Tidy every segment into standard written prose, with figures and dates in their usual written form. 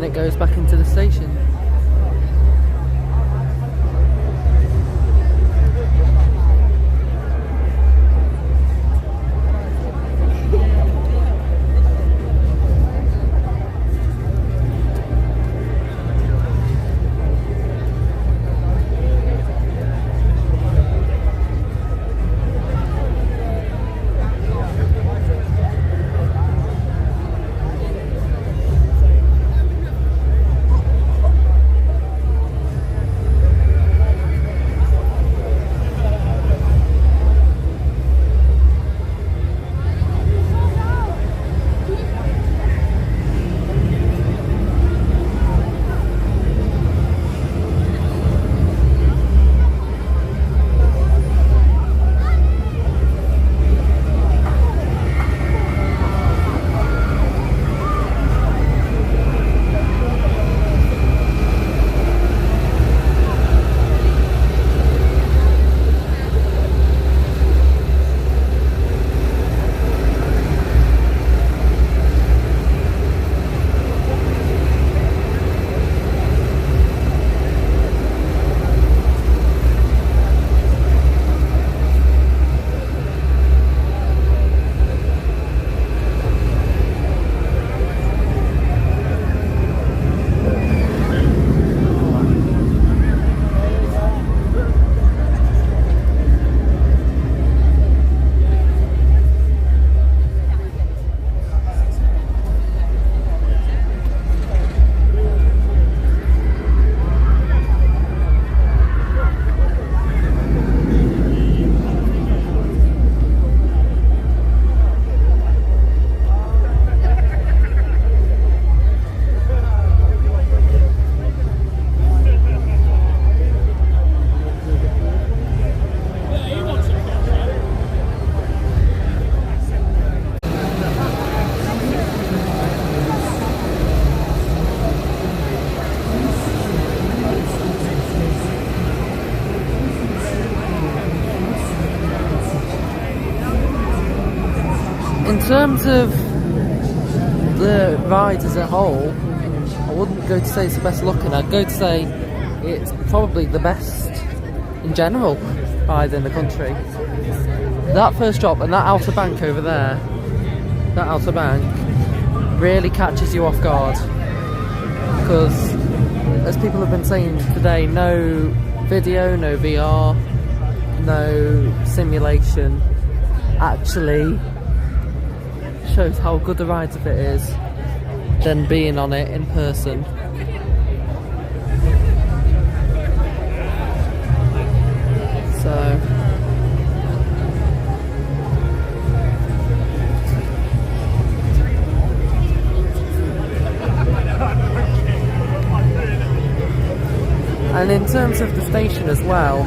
it goes back into the station. In terms of the ride as a whole, I wouldn't go to say it's the best looking. I'd go to say it's probably the best in general ride in the country. That first drop and that outer bank over there, that outer bank, really catches you off guard. Because, as people have been saying today, no video, no VR, no simulation actually shows how good the ride of it is than being on it in person. So and in terms of the station as well,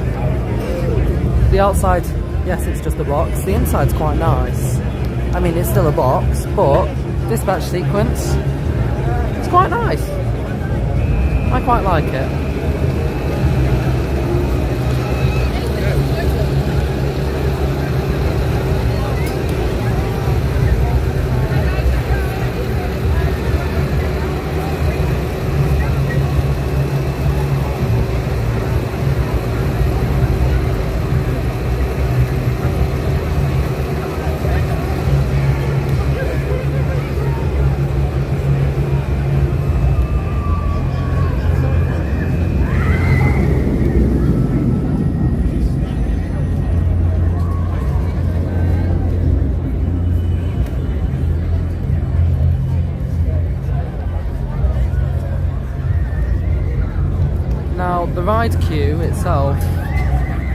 the outside, yes, it's just a box. The inside's quite nice. I mean, it's still a box, but dispatch sequence, it's quite nice. I quite like it. Now, the ride queue itself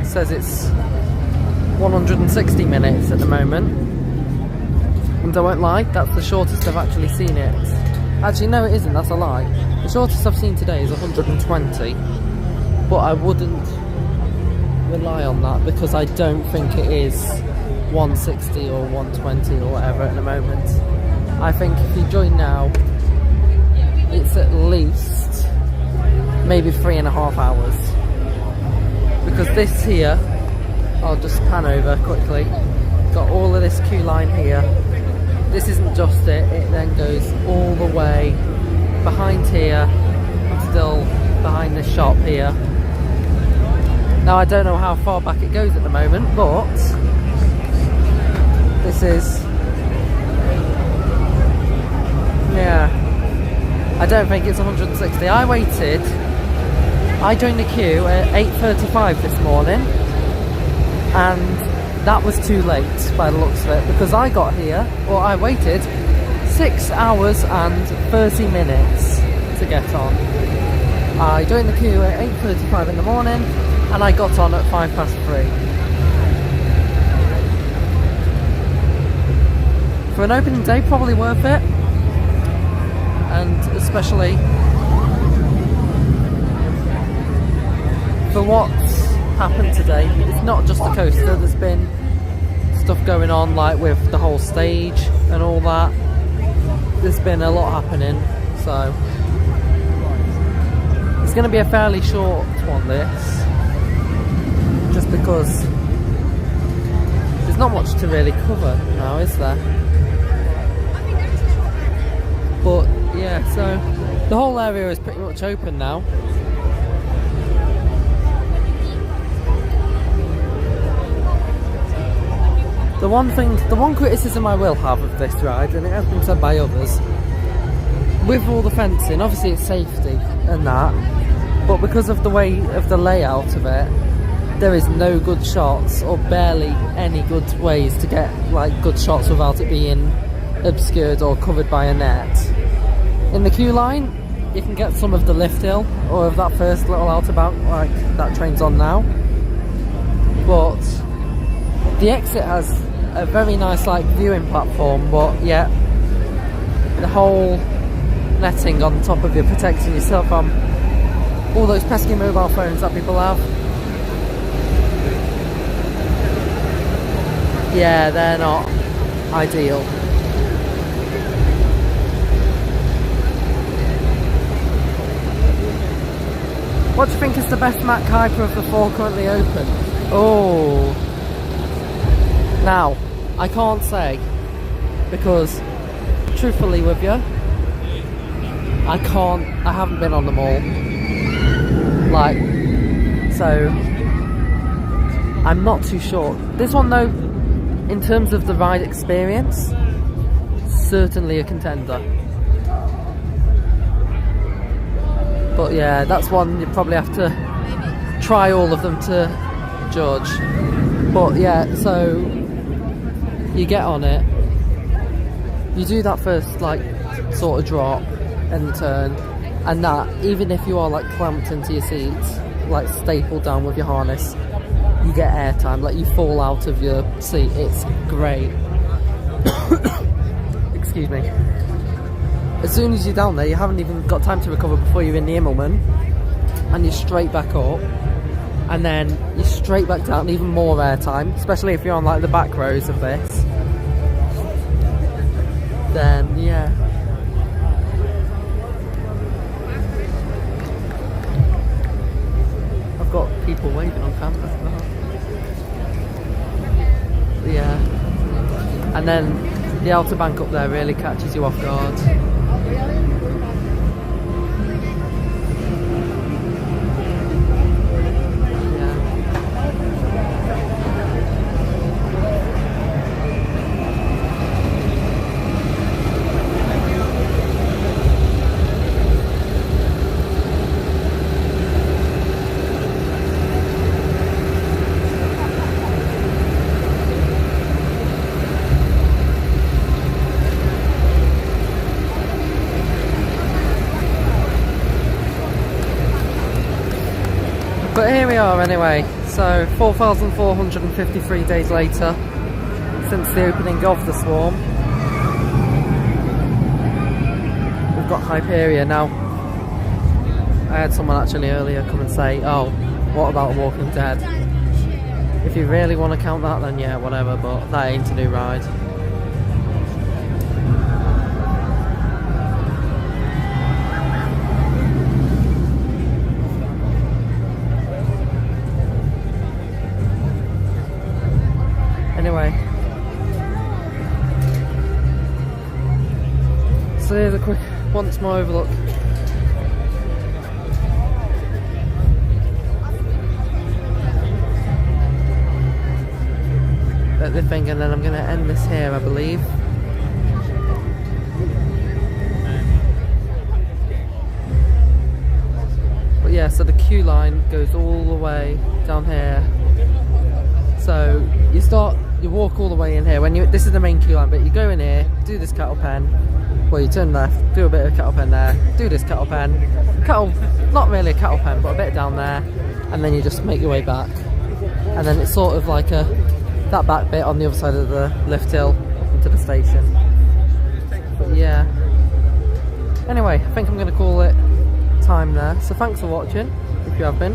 says it's 160 minutes at the moment, and I won't lie, that's the shortest I've actually seen it. Actually, no, it isn't, that's a lie. The shortest I've seen today is 120, but I wouldn't rely on that because I don't think it is 160 or 120 or whatever at the moment. I think if you join now, it's at least maybe 3.5 hours, because this here, I'll just pan over quickly, got all of this queue line here. This isn't just it, it then goes all the way behind here. I'm still behind this shop here. Now I don't know how far back it goes at the moment, but this is, yeah, I don't think it's 160. I joined the queue at 8:35 this morning, and that was too late by the looks of it, because I got here, or I waited 6 hours and 30 minutes to get on. I joined the queue at 8:35 in the morning, and I got on at 3:05. For an opening day, probably worth it, and especially for what's happened today. It's not just the coaster, there's been stuff going on like with the whole stage and all that. There's been a lot happening, so it's going to be a fairly short one, this, just because there's not much to really cover now, is there? But yeah, so the whole area is pretty much open now. The one criticism I will have of this ride, and it has been said by others, with all the fencing, obviously it's safety and that, but because of the way of the layout of it, there is no good shots, or barely any good ways to get like good shots without it being obscured or covered by a net. In the queue line, you can get some of the lift hill, or of that first little outerbound like that train's on now, but the exit has a very nice like viewing platform, but yeah, the whole netting on top of you protecting yourself from all those pesky mobile phones that people have. Yeah, they're not ideal. What do you think is the best Mack Hyper of the 4 currently open? Oh, now I can't say, because truthfully with you, I haven't been on them all, like, so I'm not too sure. This one though, in terms of the ride experience, certainly a contender. But yeah, that's one you probably have to try all of them to judge. But yeah, so you get on it, you do that first like sort of drop and turn, and that, even if you are like clamped into your seat, like stapled down with your harness, you get airtime, like you fall out of your seat. It's great. Excuse me. As soon as you're down there, you haven't even got time to recover before you're in the Immelman, and you're straight back up, and then you're straight back down, even more airtime, especially if you're on like the back rows of this. Then yeah, I've got people waving on camera as well. Yeah, and then the outer bank up there really catches you off guard. But here we are anyway, so 4,453 days later since the opening of the Swarm. We've got Hyperia now. I had someone actually earlier come and say, oh, what about Walking Dead? If you really want to count that, then yeah, whatever, but that ain't a new ride. Anyway, so here's a quick once more overlook the thing and then I'm going to end this here, I believe. But yeah, so the queue line goes all the way down here. So you walk all the way in here. This is the main queue line, but you go in here, do this cattle pen. Well, you turn left, do a bit of cattle pen there, do this cattle pen. Not really a cattle pen, but a bit down there, and then you just make your way back. And then it's sort of like that back bit on the other side of the lift hill into the station. But yeah. Anyway, I think I'm going to call it time there. So thanks for watching, if you have been.